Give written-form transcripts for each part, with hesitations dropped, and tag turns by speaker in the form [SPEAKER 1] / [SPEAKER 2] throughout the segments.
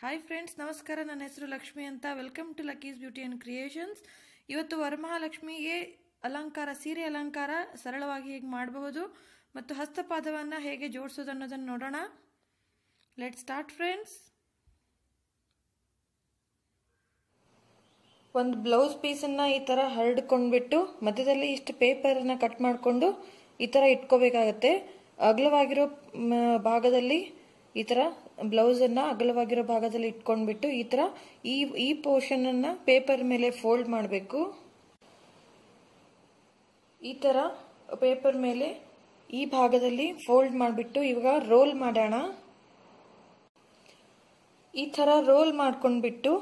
[SPEAKER 1] Hi friends, ನಮಸ್ಕಾರ. ನನ್ನ ಹೆಸರು ಲಕ್ಷ್ಮಿ ಅಂತ. Welcome to Lucky's beauty and creations. ಇವತ್ತು ವರಮಹಾಲಕ್ಷ್ಮಿಗೆ ಅಲಂಕಾರ, ಸೀರೆ ಅಲಂಕಾರ ಸರಳವಾಗಿ ಹೇಗೆ ಮಾಡಬಹುದು ಮತ್ತು ಹಸ್ತಪಾದವನ್ನು ಹೇಗೆ ಜೋಡಿಸೋದು ಅನ್ನೋದನ್ನು ನೋಡೋಣ. Let start friends. ಒಂದು ಬ್ಲೌಸ್ ಪೀಸನ್ನು ಈ ಥರ ಹರಡ್ಕೊಂಡ್ಬಿಟ್ಟು ಮಧ್ಯದಲ್ಲಿ ಇಷ್ಟು ಪೇಪರನ್ನು ಕಟ್ ಮಾಡಿಕೊಂಡು ಈ ಥರ ಇಟ್ಕೋಬೇಕಾಗತ್ತೆ. ಅಗಲವಾಗಿರೋ ಭಾಗದಲ್ಲಿ ಈ ಥರ ಬ್ಲೌಸನ್ನು ಅಗಲವಾಗಿರೋ ಭಾಗದಲ್ಲಿ ಇಟ್ಕೊಂಡ್ಬಿಟ್ಟು ಈ ಥರ ಈ ಪೋರ್ಷನನ್ನು ಪೇಪರ್ ಮೇಲೆ ಫೋಲ್ಡ್ ಮಾಡಬೇಕು. ಈ ಥರ ಪೇಪರ್ ಮೇಲೆ ಈ ಭಾಗದಲ್ಲಿ ಫೋಲ್ಡ್ ಮಾಡಿಬಿಟ್ಟು ಇವಾಗ ರೋಲ್ ಮಾಡೋಣ. ಈ ಥರ ರೋಲ್ ಮಾಡ್ಕೊಂಡ್ಬಿಟ್ಟು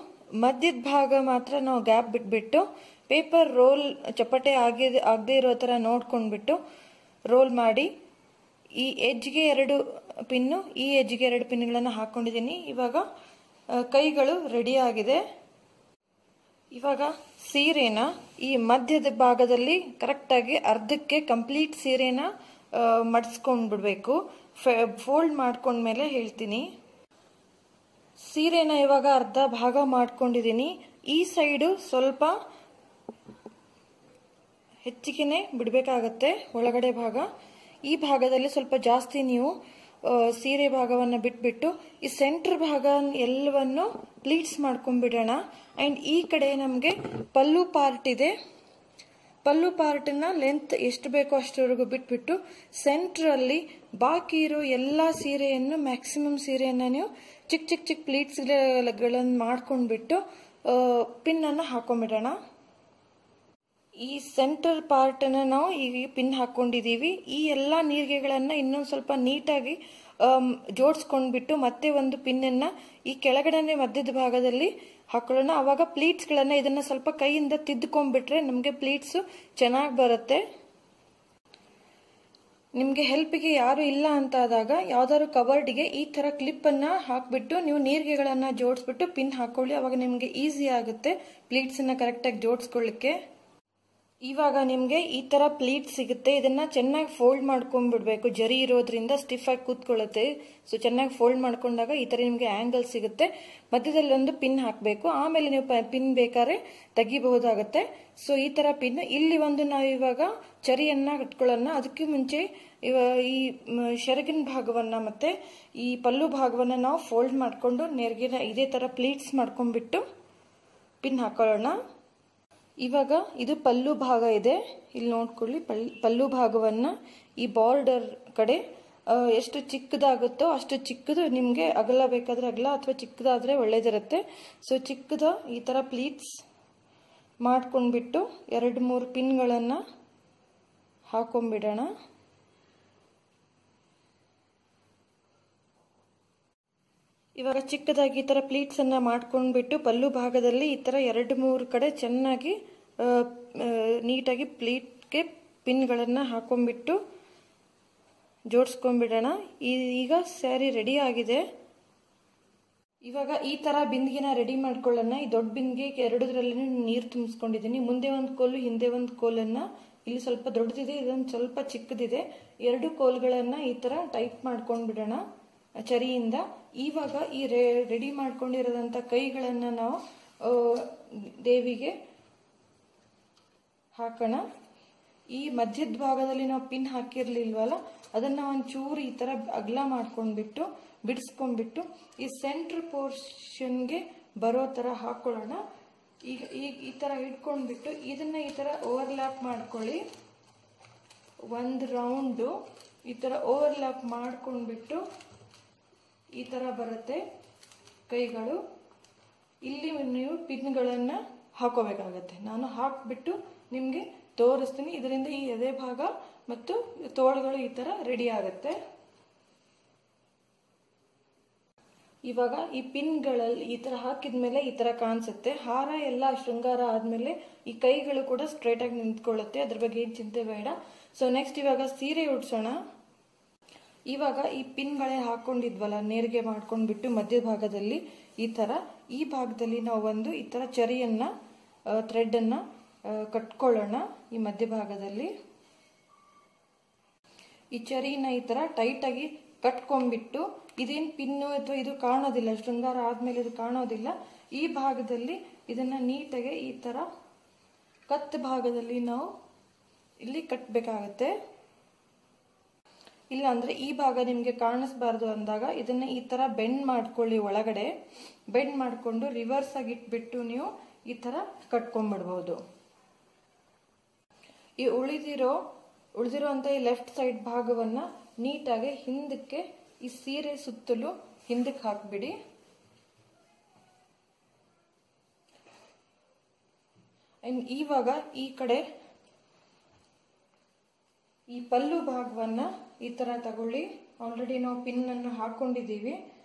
[SPEAKER 1] ಮಧ್ಯದ ಭಾಗ ಮಾತ್ರ ನಾವು ಗ್ಯಾಪ್ ಬಿಟ್ಬಿಟ್ಟು ಪೇಪರ್ ರೋಲ್ ಚಪ್ಪಟೆ ಆಗದೆ ಇರೋ ಥರ ನೋಡ್ಕೊಂಡ್ಬಿಟ್ಟು ರೋಲ್ ಮಾಡಿ ಈ ಎಜ್ಗೆ 2 ಪಿನ್ನು, ಈ ಎಜ್ಗೆ 2 ಪಿನ್ಗಳನ್ನು ಹಾಕೊಂಡಿದ್ದೀನಿ. ಇವಾಗ ಕೈಗಳು ರೆಡಿ ಆಗಿದೆ. ಇವಾಗ ಸೀರೆನ ಈ ಮಧ್ಯದ ಭಾಗದಲ್ಲಿ ಕರೆಕ್ಟಾಗಿ ಅರ್ಧಕ್ಕೆ ಕಂಪ್ಲೀಟ್ ಸೀರೆನ ಮಡಿಸ್ಕೊಂಡ್ಬಿಡ್ಬೇಕು. ಫೋಲ್ಡ್ ಮಾಡ್ಕೊಂಡ್ಮೇಲೆ ಹೇಳ್ತೀನಿ. ಸೀರೆನ ಇವಾಗ ಅರ್ಧ ಭಾಗ ಮಾಡ್ಕೊಂಡಿದ್ದೀನಿ. ಈ ಸೈಡು ಸ್ವಲ್ಪ ಹೆಚ್ಚಿಗೆನೆ ಬಿಡಬೇಕಾಗತ್ತೆ ಒಳಗಡೆ ಭಾಗ. ಈ ಭಾಗದಲ್ಲಿ ಸ್ವಲ್ಪ ಜಾಸ್ತಿ ನೀವು ಸೀರೆ ಭಾಗವನ್ನು ಬಿಟ್ಬಿಟ್ಟು ಈ ಸೆಂಟರ್ ಭಾಗ ಎಲ್ಲವನ್ನು ಪ್ಲೀಟ್ಸ್ ಮಾಡ್ಕೊಂಡ್ಬಿಡೋಣ. ಆ್ಯಂಡ್ ಈ ಕಡೆ ನಮಗೆ ಪಲ್ಲು ಪಾರ್ಟ್ ಇದೆ. ಪಲ್ಲು ಪಾರ್ಟನ್ನ ಲೆಂತ್ ಎಷ್ಟು ಬೇಕೋ ಅಷ್ಟರವರೆಗೂ ಬಿಟ್ಬಿಟ್ಟು ಸೆಂಟ್ರಲ್ಲಿ ಬಾಕಿ ಇರೋ ಎಲ್ಲ ಸೀರೆಯನ್ನು, ಮ್ಯಾಕ್ಸಿಮಮ್ ಸೀರೆಯನ್ನು ನೀವು ಚಿಕ್ಕ ಪ್ಲೀಟ್ಸ್ಗಳನ್ನು ಮಾಡ್ಕೊಂಡ್ಬಿಟ್ಟು ಪಿನ್ನನ್ನು ಹಾಕೊಂಡ್ಬಿಡೋಣ. ಈ ಸೆಂಟರ್ ಪಾರ್ಟನ್ನು ನಾವು ಈಗ ಪಿನ್ ಹಾಕೊಂಡಿದ್ದೀವಿ. ಈ ಎಲ್ಲ ನೀರಿಗೆಗಳನ್ನು ಇನ್ನೊಂದು ಸ್ವಲ್ಪ ನೀಟಾಗಿ ಜೋಡಿಸ್ಕೊಂಡ್ಬಿಟ್ಟು ಮತ್ತೆ ಒಂದು ಪಿನ್ನನ್ನು ಈ ಕೆಳಗಡೆ ಮಧ್ಯದ ಭಾಗದಲ್ಲಿ ಹಾಕೊಳ್ಳೋಣ. ಆವಾಗ ಪ್ಲೀಟ್ಸ್ಗಳನ್ನು ಇದನ್ನು ಸ್ವಲ್ಪ ಕೈಯಿಂದ ತಿದ್ದುಕೊಂಡ್ಬಿಟ್ರೆ ನಮಗೆ ಪ್ಲೀಟ್ಸು ಚೆನ್ನಾಗಿ ಬರುತ್ತೆ. ನಿಮಗೆ ಹೆಲ್ಪಿಗೆ ಯಾರು ಇಲ್ಲ ಅಂತ ಆದಾಗ ಯಾವ್ದಾದ್ರು ಕವರ್ಡ್ಗೆ ಈ ಥರ ಕ್ಲಿಪ್ಪನ್ನು ಹಾಕ್ಬಿಟ್ಟು ನೀವು ನೀರಿಗೆಗಳನ್ನು ಜೋಡಿಸ್ಬಿಟ್ಟು ಪಿನ್ ಹಾಕೊಳ್ಳಿ. ಅವಾಗ ನಿಮಗೆ ಈಸಿ ಆಗುತ್ತೆ ಪ್ಲೀಟ್ಸನ್ನು ಕರೆಕ್ಟಾಗಿ ಜೋಡಿಸ್ಕೊಳ್ಳಿಕ್ಕೆ. ಇವಾಗ ನಿಮಗೆ ಈ ಥರ ಪ್ಲೀಟ್ ಸಿಗುತ್ತೆ. ಇದನ್ನ ಚೆನ್ನಾಗಿ ಫೋಲ್ಡ್ ಮಾಡ್ಕೊಂಡ್ಬಿಡ್ಬೇಕು. ಜರಿ ಇರೋದ್ರಿಂದ ಸ್ಟಿಫ್ ಆಗಿ ಕೂತ್ಕೊಳ್ಳುತ್ತೆ. ಸೊ ಚೆನ್ನಾಗಿ ಫೋಲ್ಡ್ ಮಾಡ್ಕೊಂಡಾಗ ಈ ಥರ ನಿಮಗೆ ಆಂಗಲ್ ಸಿಗುತ್ತೆ. ಮಧ್ಯದಲ್ಲಿ ಒಂದು ಪಿನ್ ಹಾಕಬೇಕು. ಆಮೇಲೆ ನೀವು ಪಿನ್ ಬೇಕಾದ್ರೆ ತೆಗಿಬಹುದಾಗತ್ತೆ. ಸೊ ಈ ಥರ ಪಿನ್ ಇಲ್ಲಿ ಒಂದು ನಾವು ಇವಾಗ ಚರಿಯನ್ನ ಕಟ್ಕೊಳ್ಳೋಣ. ಅದಕ್ಕೆ ಮುಂಚೆ ಈ ಸೆರಗಿನ ಭಾಗವನ್ನ ಮತ್ತೆ ಈ ಪಲ್ಲು ಭಾಗವನ್ನ ನಾವು ಫೋಲ್ಡ್ ಮಾಡ್ಕೊಂಡು ನೇರ್ಗೆ ಇದೇ ಥರ ಪ್ಲೀಟ್ಸ್ ಮಾಡ್ಕೊಂಡ್ಬಿಟ್ಟು ಪಿನ್ ಹಾಕೊಳ್ಳೋಣ. ಇವಾಗ ಇದು ಪಲ್ಲು ಭಾಗ ಇದೆ, ಇಲ್ಲಿ ನೋಡ್ಕೊಳ್ಳಿ. ಪಲ್ಲು ಭಾಗವನ್ನ ಈ ಬಾರ್ಡರ್ ಕಡೆ ಎಷ್ಟು ಚಿಕ್ಕದಾಗುತ್ತೋ ಅಷ್ಟು ಚಿಕ್ಕದು, ನಿಮಗೆ ಅಗಲ ಬೇಕಾದ್ರೆ ಅಗಲ ಅಥವಾ ಚಿಕ್ಕದಾದ್ರೆ ಒಳ್ಳೇದಿರುತ್ತೆ. ಸೊ ಚಿಕ್ಕದ ಈ ಥರ ಪ್ಲೀಟ್ಸ್ ಮಾಡ್ಕೊಂಡ್ಬಿಟ್ಟು 2-3 ಪಿನ್ಗಳನ್ನು ಹಾಕೊಂಡ್ಬಿಡೋಣ. ಇವಾಗ ಚಿಕ್ಕದಾಗಿ ಈ ಥರ ಪ್ಲೀಟ್ಸ್ ಅನ್ನ ಮಾಡ್ಕೊಂಡ್ಬಿಟ್ಟು ಪಲ್ಲು ಭಾಗದಲ್ಲಿ ಈ ಥರ 2-3 ಕಡೆ ಚೆನ್ನಾಗಿ ನೀಟಾಗಿ ಪ್ಲೀಟ್ಗೆ ಪಿನ್ಗಳನ್ನು ಹಾಕೊಂಡ್ಬಿಟ್ಟು ಜೋಡಿಸ್ಕೊಂಡ್ಬಿಡೋಣ. ಈಗ ಸ್ಯಾರಿ ರೆಡಿ ಆಗಿದೆ. ಇವಾಗ ಈ ಥರ ಬಿಂದಿಗೆನ ರೆಡಿ ಮಾಡ್ಕೊಳ್ಳೋಣ. ಈ ದೊಡ್ಡ ಬಿಂದಿಗೆ 2 ನೀರು ತುಂಬಿಸ್ಕೊಂಡಿದ್ದೀನಿ. ಮುಂದೆ ಒಂದು ಕೋಲು, ಹಿಂದೆ ಒಂದು ಕೋಲನ್ನು, ಇಲ್ಲಿ ಸ್ವಲ್ಪ ದೊಡ್ಡದಿದೆ, ಇದೊಂದು ಸ್ವಲ್ಪ ಚಿಕ್ಕದಿದೆ. 2 ಕೋಲ್ಗಳನ್ನು ಈ ಥರ ಟೈಟ್ ಮಾಡ್ಕೊಂಡ್ಬಿಡೋಣ ಚರಿಯಿಂದ. ಇವಾಗ ಈ ರೆಡಿ ಮಾಡ್ಕೊಂಡಿರೋದಂಥ ಕೈಗಳನ್ನು ನಾವು ದೇವಿಗೆ ಹಾಕೋಣ. ಈ ಮಧ್ಯದ ಭಾಗದಲ್ಲಿ ನಾವು ಪಿನ್ ಹಾಕಿರ್ಲಿಲ್ವಲ್ಲ, ಅದನ್ನ ಒಂಚೂರು ಈ ತರ ಅಗಲ ಮಾಡ್ಕೊಂಡ್ಬಿಟ್ಟು ಬಿಡಿಸ್ಕೊಂಡ್ಬಿಟ್ಟು ಈ ಸೆಂಟ್ರ್ ಪೋರ್ಷನ್ಗೆ ಬರೋ ತರ ಹಾಕೊಳ್ಳೋಣ. ಈಗ ಈ ತರ ಹಿಡ್ಕೊಂಡ್ಬಿಟ್ಟು ಇದನ್ನ ಈ ತರ ಓವರ್ಲ್ಯಾಪ್ ಮಾಡ್ಕೊಳ್ಳಿ. ಒಂದು ರೌಂಡು ಈ ತರ ಓವರ್ಲ್ಯಾಪ್ ಮಾಡ್ಕೊಂಡ್ಬಿಟ್ಟು ಈ ತರ ಬರುತ್ತೆ ಕೈಗಳು. ಇಲ್ಲಿ ನೀವು ಪಿನ್ಗಳನ್ನು ಹಾಕೋಬೇಕಾಗತ್ತೆ. ನಾನು ಹಾಕ್ಬಿಟ್ಟು ನಿಮಗೆ ತೋರಿಸ್ತೀನಿ. ಇದರಿಂದ ಈ ಎದೆ ಭಾಗ ಮತ್ತು ತೋಳುಗಳು ಈ ತರ ರೆಡಿ ಆಗುತ್ತೆ. ಇವಾಗ ಈ ಪಿನ್ಗಳಲ್ಲಿ ಈ ತರ ಹಾಕಿದ್ಮೇಲೆ ಈ ತರ ಕಾಣಿಸುತ್ತೆ. ಹಾರ ಎಲ್ಲ ಶೃಂಗಾರ ಆದ್ಮೇಲೆ ಈ ಕೈಗಳು ಕೂಡ ಸ್ಟ್ರೈಟ್ ಆಗಿ ನಿಂತ್ಕೊಳ್ಳುತ್ತೆ. ಅದ್ರ ಬಗ್ಗೆ ಏನು ಚಿಂತೆ ಬೇಡ. ಸೊ ನೆಕ್ಸ್ಟ್ ಇವಾಗ ಸೀರೆ ಉಡ್ಸೋಣ. ಇವಾಗ ಈ ಪಿನ್ಗಳೇ ಹಾಕೊಂಡಿದ್ವಲ್ಲ, ನೇರಿಗೆ ಮಾಡ್ಕೊಂಡ್ಬಿಟ್ಟು ಮಧ್ಯ ಭಾಗದಲ್ಲಿ ಈ ತರ, ಈ ಭಾಗದಲ್ಲಿ ನಾವು ಒಂದು ಈ ತರ ಚರಿಯನ್ನ ಥ್ರೆಡ್ ಅನ್ನ ಕಟ್ಕೊಳ್ಳೋಣ. ಈ ಮಧ್ಯ ಭಾಗದಲ್ಲಿ ಈ ಚರಿನ ಈ ತರ ಟೈಟ್ ಆಗಿ ಕಟ್ಕೊಂಡ್ಬಿಟ್ಟು ಇದೇನು ಪಿನ್ನು ಅಥವಾ ಇದು ಕಾಣೋದಿಲ್ಲ, ಶೃಂಗಾರ ಆದ್ಮೇಲೆ ಇದು ಕಾಣೋದಿಲ್ಲ. ಈ ಭಾಗದಲ್ಲಿ ಇದನ್ನ ನೀಟಾಗಿ ಈ ತರ ಕತ್ ಭಾಗದಲ್ಲಿ ನಾವು ಇಲ್ಲಿ ಕಟ್ಟಬೇಕಾಗತ್ತೆ. ಇಲ್ಲ ಅಂದ್ರೆ ಈ ಭಾಗ ನಿಮ್ಗೆ ಕಾಣಿಸ್ಬಾರ್ದು ಅಂದಾಗ ಇದನ್ನ ಈ ತರ ಬೆಂಡ್ ಮಾಡ್ಕೊಳ್ಳಿ. ಒಳಗಡೆ ಬೆಂಡ್ ಮಾಡ್ಕೊಂಡು ರಿವರ್ಸ್ ಆಗಿ ಇಟ್ಬಿಟ್ಟು ನೀವು ಈ ತರ ಕಟ್ಕೊಂಡ್ಬಿಡ್ಬಹುದು. ಈ ಉಳಿದಿರೋ ಅಂತ ಈ ಲೆಫ್ಟ್ ಸೈಡ್ ಭಾಗವನ್ನ ನೀಟಾಗಿ ಹಿಂದಕ್ಕೆ ಈ ಸೀರೆ ಸುತ್ತಲೂ ಹಿಂದಕ್ಕೆ ಹಾಕ್ಬಿಡಿ. ಇವಾಗ ಈ ಕಡೆ ಈ ಪಲ್ಲು ಭಾಗವನ್ನ ಈ ತರ ತಗೊಳ್ಳಿ. ಆಲ್ರೆಡಿ ನಾವು ಪಿನ್ ಅನ್ನು ಹಾಕೊಂಡಿದ್ದೀವಿ.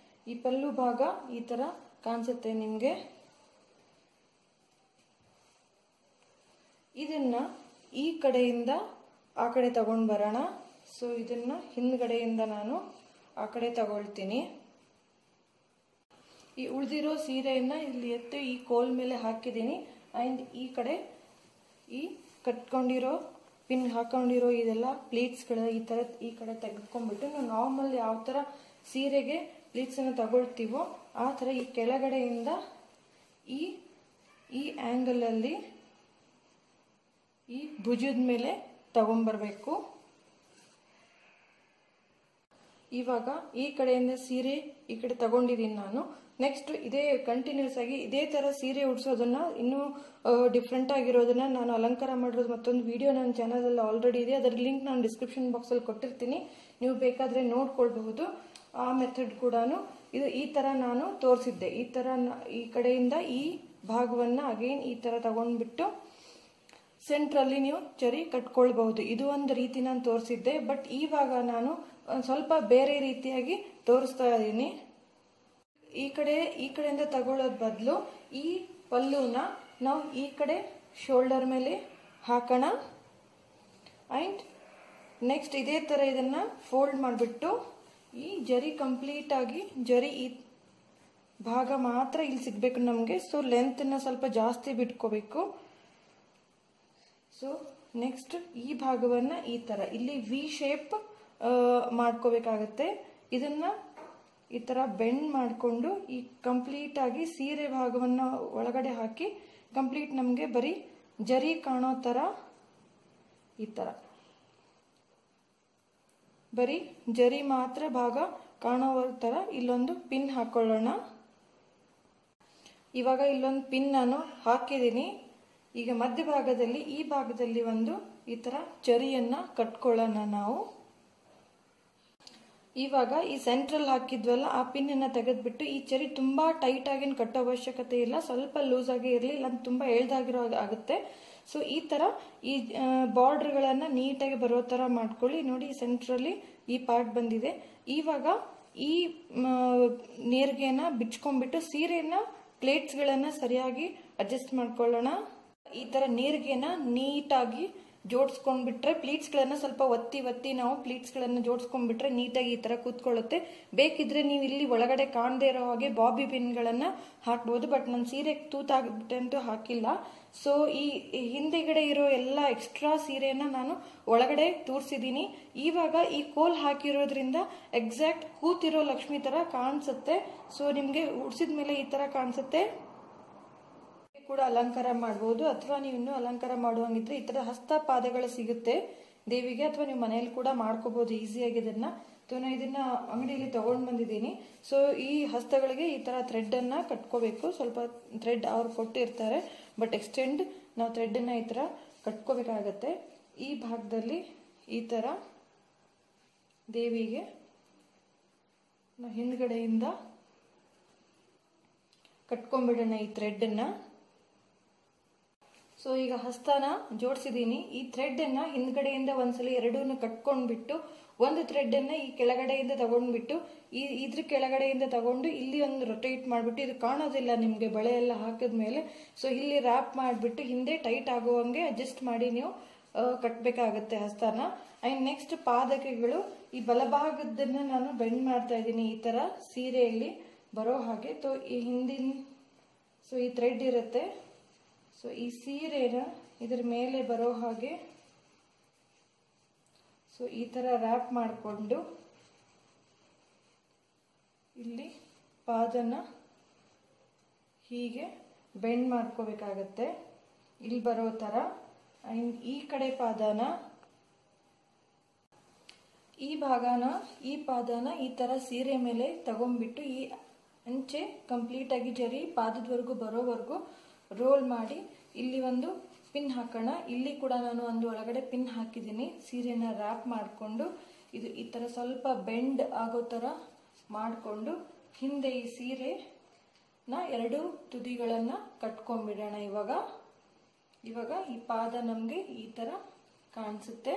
[SPEAKER 1] ಈ ಪಲ್ಲು ಭಾಗ ಈ ತರ ಕಾಣಿಸುತ್ತೆ ನಿಮ್ಗೆ. ಇದನ್ನ ಈ ಕಡೆಯಿಂದ ಆ ಕಡೆ ತಗೊಂಡ್ ಬರೋಣ. ಸೊ ಇದನ್ನ ಹಿಂದ್ಗಡೆಯಿಂದ ನಾನು ಆ ಕಡೆ ತಗೊಳ್ತೀನಿ. ಈ ಉಳಿದಿರೋ ಸೀರೆಯನ್ನ ಇಲ್ಲಿ ಎತ್ತಿ ಈ ಕೋಲ್ ಮೇಲೆ ಹಾಕಿದ್ದೀನಿ. ಅಂಡ್ ಈ ಕಡೆ ಈ ಕಟ್ಕೊಂಡಿರೋ ಪಿನ್ ಹಾಕೊಂಡಿರೋ ಇದೆಲ್ಲ ಪ್ಲೀಟ್ಸ್ ಗಳ ಈ ಕಡೆ ತೆಗೆದುಕೊಂಡ್ಬಿಟ್ಟು ನಾವು ನಾರ್ಮಲ್ ಯಾವ ತರ ಸೀರೆಗೆ ಪ್ಲೀಟ್ಸ್ ಅನ್ನು ತಗೊಳ್ತೀವೋ ಆ ತರ ಈ ಕೆಳಗಡೆಯಿಂದ ಈ ಆಂಗಲ್ ಅಲ್ಲಿ ಈ ಭುಜದ ಮೇಲೆ ತಗೊಂಡ್ಬರ್ಬೇಕು. ಇವಾಗ ಈ ಕಡೆಯಿಂದ ಸೀರೆ ಈ ಕಡೆ ತಗೊಂಡಿದ್ದೀನಿ ನಾನು. ನೆಕ್ಸ್ಟ್ ಇದೇ ಕಂಟಿನ್ಯೂಸ್ ಆಗಿ ಇದೇ ತರ ಸೀರೆ ಉಡ್ಸೋದನ್ನ ಇನ್ನೂ ಡಿಫ್ರೆಂಟ್ ಆಗಿರೋದನ್ನ ನಾನು ಅಲಂಕಾರ ಮಾಡಿರೋದು ಮತ್ತೊಂದು ವಿಡಿಯೋ ನನ್ನ ಚಾನಲ್ ಅಲ್ಲಿ ಆಲ್ರೆಡಿ ಇದೆ. ಅದರ ಲಿಂಕ್ ನಾನು ಡಿಸ್ಕ್ರಿಪ್ಷನ್ ಬಾಕ್ಸ್ ಅಲ್ಲಿ ಕೊಟ್ಟಿರ್ತೀನಿ, ನೀವು ಬೇಕಾದ್ರೆ ನೋಡ್ಕೊಳ್ಬಹುದು. ಆ ಮೆಥಡ್ ಕೂಡ ಇದು ಈ ತರ ನಾನು ತೋರಿಸಿದ್ದೆ. ಈ ತರ ಈ ಕಡೆಯಿಂದ ಈ ಭಾಗವನ್ನ ಅಗೇನ್ ಈ ತರ ತಗೊಂಡ್ಬಿಟ್ಟು ಸೆಂಟ್ರಲ್ಲಿ ನೀವು ಚರಿ ಕಟ್ಕೊಳ್ಬಹುದು. ಇದು ಒಂದು ರೀತಿ ನಾನು ತೋರಿಸಿದ್ದೆ. ಬಟ್ ಇವಾಗ ನಾನು ಸ್ವಲ್ಪ ಬೇರೆ ರೀತಿಯಾಗಿ ತೋರಿಸ್ತಾ ಇದ್ದೀನಿ. ಈ ಕಡೆಯಿಂದ ತಗೊಳ್ಳೋದ್ ಬದಲು ಈ ಪಲ್ಲುನ ನಾವು ಈ ಕಡೆ ಶೋಲ್ಡರ್ ಮೇಲೆ ಹಾಕೋಣ. ಅಂಡ್ ನೆಕ್ಸ್ಟ್ ಇದೇ ತರ ಇದನ್ನ ಫೋಲ್ಡ್ ಮಾಡಿಬಿಟ್ಟು ಈ ಜರಿ ಕಂಪ್ಲೀಟ್ ಆಗಿ ಜರಿ ಈ ಭಾಗ ಮಾತ್ರ ಇಲ್ಲಿ ಸಿಗ್ಬೇಕು ನಮ್ಗೆ. ಸೊ ಲೆಂತ್ ನ ಸ್ವಲ್ಪ ಜಾಸ್ತಿ ಬಿಟ್ಕೋಬೇಕು. ಸೊ ನೆಕ್ಸ್ಟ್ ಈ ಭಾಗವನ್ನ ಈ ತರ ಇಲ್ಲಿ ವಿ ಶೇಪ್ ಮಾಡ್ಕೋಬೇಕಾಗತ್ತೆ. ಇದನ್ನ ಈ ತರ ಬೆಂಡ್ ಮಾಡಿಕೊಂಡು ಈ ಕಂಪ್ಲೀಟ್ ಆಗಿ ಸೀರೆ ಭಾಗವನ್ನ ಒಳಗಡೆ ಹಾಕಿ ಕಂಪ್ಲೀಟ್ ನಮ್ಗೆ ಬರೀ ಜರಿ ಕಾಣೋ ತರ ಈ ತರ ಬರೀ ಜರಿ ಮಾತ್ರ ಭಾಗ ಕಾಣೋ ತರ ಇಲ್ಲೊಂದು ಪಿನ್ ಹಾಕೊಳ್ಳೋಣ. ಇವಾಗ ಇಲ್ಲೊಂದು ಪಿನ್ ನಾನು ಹಾಕಿದ್ದೀನಿ. ಈಗ ಮಧ್ಯಭಾಗದಲ್ಲಿ ಈ ಭಾಗದಲ್ಲಿ ಒಂದು ಈ ತರ ಚರಿಯನ್ನ ಕಟ್ಕೊಳ್ಳೋಣ ನಾವು. ಇವಾಗ ಈ ಸೆಂಟ್ರಲ್ ಹಾಕಿದ್ವಲ್ಲ ಆ ಪಿನ್ ಅನ್ನ ತೆಗೆದ್ಬಿಟ್ಟು ಈ ಚರಿ ತುಂಬಾ ಟೈಟ್ ಆಗಿ ಕಟ್ಟೋ ಅವಶ್ಯಕತೆ ಇಲ್ಲ, ಸ್ವಲ್ಪ ಲೂಸ್ ಆಗಿ ಇರಲಿ, ಇಲ್ಲ ತುಂಬಾ ಎಳ್ದಾಗಿರೋ ಆಗುತ್ತೆ. ಸೊ ಈ ತರ ಈ ಬಾರ್ಡರ್ ಗಳನ್ನ ನೀಟಾಗಿ ಬರೋ ತರ ಮಾಡ್ಕೊಳ್ಳಿ. ನೋಡಿ ಸೆಂಟ್ರಲ್ಲಿ ಈ ಪಾರ್ಟ್ ಬಂದಿದೆ. ಇವಾಗ ಈ ನೇರ್ಗೆನ ಬಿಚ್ಕೊಂಡ್ಬಿಟ್ಟು ಸೀರೆನ ಪ್ಲೇಟ್ಸ್ ಗಳನ್ನ ಸರಿಯಾಗಿ ಅಡ್ಜಸ್ಟ್ ಮಾಡ್ಕೊಳ್ಳೋಣ. ಈ ತರ ನೇರ್ಗೆನ ನೀಟಾಗಿ ಜೋಡಿಸ್ಕೊಂಡ್ಬಿಟ್ರೆ ಪ್ಲೀಟ್ಸ್ ಗಳನ್ನ ಸ್ವಲ್ಪ ಒತ್ತಿ ನಾವು ಪ್ಲೀಟ್ಸ್ ಗಳನ್ನ ಜೋಡಿಸ್ಕೊಂಡ್ಬಿಟ್ರೆ ನೀಟಾಗಿ ಈ ತರ ಕೂತ್ಕೊಳ್ಳುತ್ತೆ. ಬೇಕಿದ್ರೆ ನೀವು ಇಲ್ಲಿ ಒಳಗಡೆ ಕಾಣದೇ ಇರೋ ಹಾಗೆ ಬಾಬಿ ಪಿನ್ ಗಳನ್ನ ಹಾಕ್ಬಹುದು. ಬಟ್ ನಾನು ಸೀರೆ ತೂತಾಗ್ಬಿಟ್ಟೆ ಅಂತೂ ಹಾಕಿಲ್ಲ. ಸೊ ಈ ಹಿಂದೆಗಡೆ ಇರೋ ಎಲ್ಲ ಎಕ್ಸ್ಟ್ರಾ ಸೀರೆನ ನಾನು ಒಳಗಡೆ ತೂರ್ಸಿದೀನಿ. ಇವಾಗ ಈ ಕೋಲ್ ಹಾಕಿರೋದ್ರಿಂದ ಎಕ್ಸಾಕ್ಟ್ ಕೂತಿರೋ ಲಕ್ಷ್ಮಿ ತರ ಕಾಣಿಸುತ್ತೆ. ಸೊ ನಿಮ್ಗೆ ಉಡ್ಸಿದ ಮೇಲೆ ಈ ತರ ಕಾಣಿಸುತ್ತೆ. ಕೂಡ ಅಲಂಕಾರ ಮಾಡಬಹುದು. ಅಥವಾ ನೀವು ಇನ್ನೂ ಅಲಂಕಾರ ಮಾಡುವಂಗಿದ್ರೆ ಈ ತರ ಹಸ್ತ ಪಾದಗಳು ಸಿಗುತ್ತೆ ದೇವಿಗೆ, ಅಥವಾ ನೀವು ಮನೆಯಲ್ಲಿ ಕೂಡ ಮಾಡ್ಕೋಬಹುದು ಈಸಿಯಾಗಿ ಇದನ್ನ. ಇದನ್ನ ಅಂಗಡಿಯಲ್ಲಿ ತಗೊಂಡ್ ಬಂದಿದ್ದೀನಿ. ಸೊ ಈ ಹಸ್ತಗಳಿಗೆ ಈ ತರ ಥ್ರೆಡ್ ಅನ್ನ ಕಟ್ಕೋಬೇಕು. ಸ್ವಲ್ಪ ಥ್ರೆಡ್ ಅವ್ರು ಕೊಟ್ಟಿರ್ತಾರೆ, ಬಟ್ ಎಕ್ಸ್ಟೆಂಡ್ ನಾವು ಥ್ರೆಡ್ ಅನ್ನ ಈ ತರ ಕಟ್ಕೋಬೇಕಾಗತ್ತೆ. ಈ ಭಾಗದಲ್ಲಿ ಈ ತರ ದೇವಿಗೆ ಹಿಂದ್ಗಡೆಯಿಂದ ಕಟ್ಕೊಂಡ್ಬಿಡೋಣ ಈ ಥ್ರೆಡ್ ಅನ್ನ. ಸೊ ಈಗ ಹಸ್ತನ ಜೋಡಿಸಿದೀನಿ. ಈ ಥ್ರೆಡ್ ಅನ್ನ ಹಿಂದ್ಗಡೆಯಿಂದ ಒಂದ್ಸಲಿ ಎರಡೂನು ಕಟ್ಕೊಂಡ್ಬಿಟ್ಟು ಒಂದು ಥ್ರೆಡ್ ಅನ್ನ ಈ ಕೆಳಗಡೆಯಿಂದ ತಗೊಂಡ್ಬಿಟ್ಟು ಇದ್ರ ಕೆಳಗಡೆಯಿಂದ ತಗೊಂಡು ಇಲ್ಲಿ ಒಂದು ರೊಟೇಟ್ ಮಾಡ್ಬಿಟ್ಟು, ಇದು ಕಾಣೋದಿಲ್ಲ ನಿಮ್ಗೆ ಬಳೆ ಎಲ್ಲ ಹಾಕಿದ್ಮೇಲೆ. ಸೊ ಇಲ್ಲಿ ರ್ಯಾಪ್ ಮಾಡ್ಬಿಟ್ಟು ಹಿಂದೆ ಟೈಟ್ ಆಗುವಂಗೆ ಅಡ್ಜಸ್ಟ್ ಮಾಡಿ ನೀವು ಕಟ್ಬೇಕಾಗತ್ತೆ ಹಸ್ತನ. ಅಂಡ್ ನೆಕ್ಸ್ಟ್ ಪಾದಕೆಗಳು ಈ ಬಲಭಾಗದನ್ನ ನಾನು ಬೆಂಡ್ ಮಾಡ್ತಾ ಇದ್ದೀನಿ ಈ ತರ ಸೀರೆಯಲ್ಲಿ ಬರೋ ಹಾಗೆ. ಈ ಹಿಂದಿನ ಈ ಥ್ರೆಡ್ ಇರುತ್ತೆ. ಸೊ ಈ ಸೀರೆನ ಇದ್ರ ಮೇಲೆ ಬರೋ ಹಾಗೆ ಸೊ ಈ ತರ ರ್ಯಾಪ್ ಮಾಡಿಕೊಂಡು ಇಲ್ಲಿ ಪಾದನ ಹೀಗೆ ಬೆಂಡ್ ಮಾಡ್ಕೋಬೇಕಾಗತ್ತೆ, ಇಲ್ಲಿ ಬರೋ ಥರ. ಆ್ಯಂಡ್ ಈ ಕಡೆ ಪಾದನ, ಈ ಪಾದನ ಈ ಥರ ಸೀರೆ ಮೇಲೆ ತಗೊಂಡ್ಬಿಟ್ಟು ಈ ಅಂಚೆ ಕಂಪ್ಲೀಟಾಗಿ ಜರಿ ಪಾದದವರೆಗೂ ಬರೋವರೆಗೂ ರೋಲ್ ಮಾಡಿ ಇಲ್ಲಿ ಒಂದು ಪಿನ್ ಹಾಕೋಣ. ಇಲ್ಲಿ ಕೂಡ ನಾನು ಒಂದು ಒಳಗಡೆ ಪಿನ್ ಹಾಕಿದ್ದೀನಿ. ಸೀರೆನ ರ್ಯಾಪ್ ಮಾಡಿಕೊಂಡು ಇದು ಈ ಥರ ಸ್ವಲ್ಪ ಬೆಂಡ್ ಆಗೋ ಥರ ಮಾಡಿಕೊಂಡು ಹಿಂದೆ ಈ ಸೀರೆನ ಎರಡು ತುದಿಗಳನ್ನು ಕಟ್ಕೊಂಡ್ಬಿಡೋಣ. ಇವಾಗ ಈ ಪಾದ ನಮಗೆ ಈ ಥರ ಕಾಣಿಸುತ್ತೆ.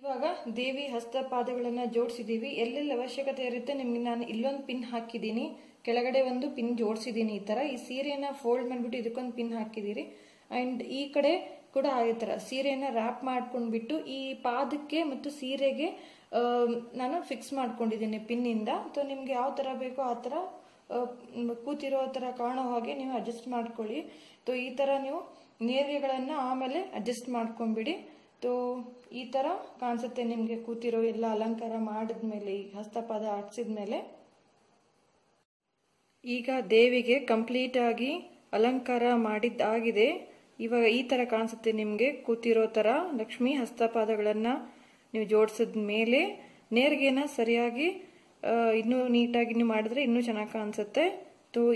[SPEAKER 1] ಇವಾಗ ದೇವಿ ಹಸ್ತ ಪಾದಗಳನ್ನು ಜೋಡಿಸಿದೀವಿ. ಎಲ್ಲೆಲ್ಲಿ ಅವಶ್ಯಕತೆ ಇರುತ್ತೆ ನಿಮ್ಗೆ ನಾನು ಇಲ್ಲೊಂದು ಪಿನ್ ಹಾಕಿದ್ದೀನಿ, ಕೆಳಗಡೆ ಒಂದು ಪಿನ್ ಜೋಡಿಸಿದ್ದೀನಿ. ಈ ತರ ಈ ಸೀರೆನ ಫೋಲ್ಡ್ ಮಾಡಿಬಿಟ್ಟು ಇದಕ್ಕೊಂದು ಪಿನ್ ಹಾಕಿದ್ದೀರಿ. ಅಂಡ್ ಈ ಕಡೆ ಕೂಡ ಅದೇ ತರ ಸೀರೆನ ರ್ಯಾಪ್ ಮಾಡ್ಕೊಂಡ್ಬಿಟ್ಟು ಈ ಪಾದಕ್ಕೆ ಮತ್ತು ಸೀರೆಗೆ ನಾನು ಫಿಕ್ಸ್ ಮಾಡ್ಕೊಂಡಿದ್ದೀನಿ ಪಿನ್ ಇಂದ. ನಿಮ್ಗೆ ಯಾವ ತರ ಬೇಕೋ ಆ ತರ ಕೂತಿರೋ ತರ ಕಾಣೋ ಹಾಗೆ ನೀವು ಅಡ್ಜಸ್ಟ್ ಮಾಡ್ಕೊಳ್ಳಿ. ಈ ತರ ನೀವು ನೇರಿಗೆಗಳನ್ನ ಆಮೇಲೆ ಅಡ್ಜಸ್ಟ್ ಮಾಡ್ಕೊಂಡ್ಬಿಡಿ. ಈ ತರ ಕಾಣಿಸುತ್ತೆ ನಿಮ್ಗೆ ಕೂತಿರೋ ಎಲ್ಲ ಅಲಂಕಾರ ಮಾಡಿದ್ಮೇಲೆ, ಈ ಹಸ್ತಪಾದ ಆಡ್ಸಿದ್ಮೇಲೆ. ಈಗ ದೇವಿಗೆ ಕಂಪ್ಲೀಟ್ ಆಗಿ ಅಲಂಕಾರ ಮಾಡಿದ್ದಾಗಿದೆ. ಇವಾಗ ಈ ತರ ಕಾಣಿಸುತ್ತೆ ನಿಮ್ಗೆ ಕೂತಿರೋ ತರ. ಲಕ್ಷ್ಮಿ ಹಸ್ತಪಾದಗಳನ್ನ ನೀವು ಜೋಡಿಸಿದ ಮೇಲೆ ನೇರಿಗೆನ ಸರಿಯಾಗಿ ಇನ್ನೂ ನೀಟಾಗಿ ನೀವು ಮಾಡಿದ್ರೆ ಇನ್ನೂ ಚೆನ್ನಾಗಿ ಕಾಣಿಸುತ್ತೆ.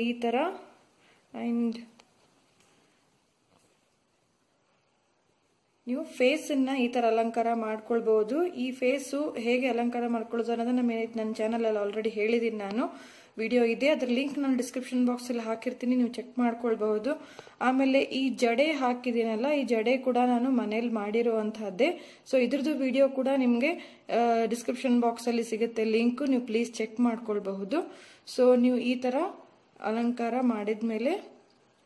[SPEAKER 1] ಈ ತರ. ಅಂಡ್ ನೀವು ಫೇಸನ್ನ ಈ ತರ ಅಲಂಕಾರ ಮಾಡ್ಕೊಳ್ಬಹುದು. ಈ ಫೇಸು ಹೇಗೆ ಅಲಂಕಾರ ಮಾಡ್ಕೊಳ್ಳೋದು ಅನ್ನೋದನ್ನ ನನ್ನ ಚಾನಲ್ ಅಲ್ಲಿ ಆಲ್ರೆಡಿ ಹೇಳಿದ್ದೀನಿ, ನಾನು ವಿಡಿಯೋ ಇದೆ, ಅದ್ರ ಲಿಂಕ್ ನಾನು ಡಿಸ್ಕ್ರಿಪ್ಷನ್ ಬಾಕ್ಸ್ ಅಲ್ಲಿ ಹಾಕಿರ್ತೀನಿ, ನೀವು ಚೆಕ್ ಮಾಡ್ಕೊಳ್ಬಹುದು. ಆಮೇಲೆ ಈ ಜಡೆ ಹಾಕಿದ್ದೀನಲ್ಲ, ಈ ಜಡೆ ಕೂಡ ನಾನು ಮನೇಲಿ ಮಾಡಿರುವಂತಹದ್ದೇ. ಇದ್ರದ್ದು ವಿಡಿಯೋ ಕೂಡ ನಿಮ್ಗೆ ಡಿಸ್ಕ್ರಿಪ್ಷನ್ ಬಾಕ್ಸ್ ಅಲ್ಲಿ ಸಿಗುತ್ತೆ ಲಿಂಕ್, ನೀವು ಪ್ಲೀಸ್ ಚೆಕ್ ಮಾಡ್ಕೊಳ್ಬಹುದು. ನೀವು ಈ ತರ ಅಲಂಕಾರ ಮಾಡಿದ್ಮೇಲೆ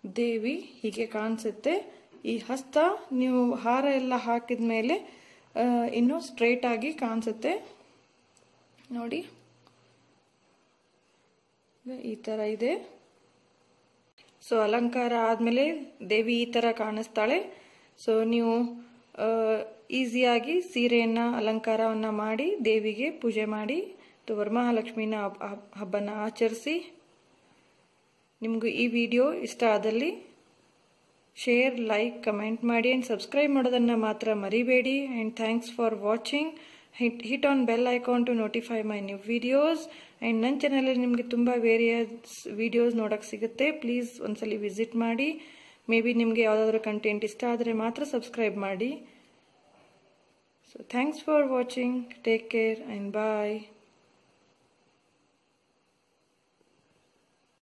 [SPEAKER 1] ದೇವಿ ಹೀಗೆ ಕಾಣಿಸುತ್ತೆ. ಈ ಹಸ್ತ ನೀವು ಹಾರ ಎಲ್ಲ ಹಾಕಿದ್ಮೇಲೆ ಇನ್ನೂ ಸ್ಟ್ರೈಟ್ ಆಗಿ ಕಾಣಿಸುತ್ತೆ ನೋಡಿ. ಈ ತರ ಇದೆ. ಅಲಂಕಾರ ಆದ್ಮೇಲೆ ದೇವಿ ಈ ತರ ಕಾಣಿಸ್ತಾಳೆ. ನೀವು ಈಸಿಯಾಗಿ ಸೀರೆಯನ್ನ ಅಲಂಕಾರವನ್ನ ಮಾಡಿ ದೇವಿಗೆ ಪೂಜೆ ಮಾಡಿ ವರಮಹಾಲಕ್ಷ್ಮಿನ ಹಬ್ಬನ ಆಚರಿಸಿ. ನಿಮಗೂ ಈ ವಿಡಿಯೋ ಇಷ್ಟ ಆದಲ್ಲಿ ಶೇರ್, ಲೈಕ್, ಕಮೆಂಟ್ ಮಾಡಿ ಅಂಡ್ ಸಬ್ಸ್ಕ್ರೈಬ್ ಮಾಡೋದನ್ನ ಮಾತ್ರ ಮರಿಬೇಡಿ. And thanks for watching. Hit on bell icon to notify my new videos. And ನನ್ನ ಚಾನಲ್ ನಿಮಗೆ ತುಂಬಾ ವೇರಿಯಸ್ ವಿಡಿಯೋಸ್ ನೋಡಕ್ ಸಿಗುತ್ತೆ. ಪ್ಲೀಸ್ ಒಂದ್ಸಲಿ ವಿಸಿಟ್ ಮಾಡಿ. ಮೇ ಬಿ ನಿಮಗೆ ಯಾವ್ದಾದ್ರು ಕಂಟೆಂಟ್ ಇಷ್ಟ ಆದರೆ ಮಾತ್ರ ಸಬ್ಸ್ಕ್ರೈಬ್ ಮಾಡಿ. Thanks for watching. Take care and bye.